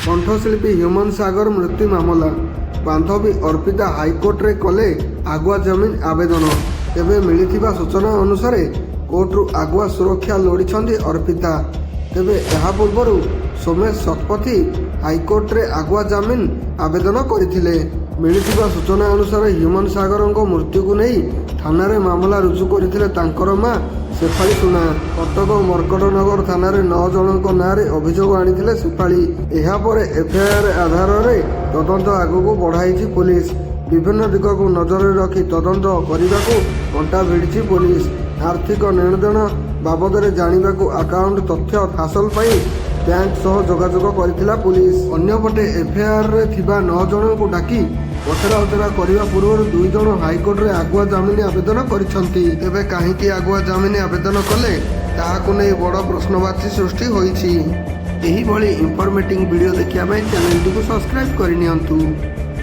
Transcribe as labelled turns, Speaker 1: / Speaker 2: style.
Speaker 1: कंठशिल्पी human सागर मृत्यु मामला बांधवी अर्पिता हाइकोर्टे कले आगुआ जमीन आवेदन। तेबे मिलिथिबा सूचना अनुसार कोर्टरू आगुआ सुरक्षा लोड़ी अर्पिता। तेबे यह पूर्व सोमेश शतपथी हाइकोर्टे आगुआ जमीन आवेदन करथिले। मिलिथिबा सूचना अनुसार ह्यूमन सागर मृत्यु को नहीं थाना रे मामला रुजु करथिले तांकर मां शेफाली सुना। कटक मर्कटनगर थाना रे 9 जनक नारे अभियोग आनिथिले शेफाली। एहा परे एफआईआर आधार रे तदंत आगको बढ़ाई पुलिस। विभिन्न दिग को नजर रखी तदंत करने को कंटा भिड़ी पुलिस। आर्थिक लेनदेन बाबद जानवाक अकाउंट तथ्य हासिल पाई बैंक सह जोगाजोग करथिला पुलिस। अन्यपटे एफआईआर रे थिबा 9 जन को डाकी पचरा उचरा करने पूर्व 2 जन हाइकोर्ट रे आगुआ जमीन आवेदन करिसंती। तेबे काहींकि आगुआ जमीन आवेदन कले ताहाकु नै बड़ प्रश्नवाची सृष्टि होईछि। एही भली इन्फॉर्मेटिव वीडियो देखिया चैनल को सब्सक्राइब करनियंतु।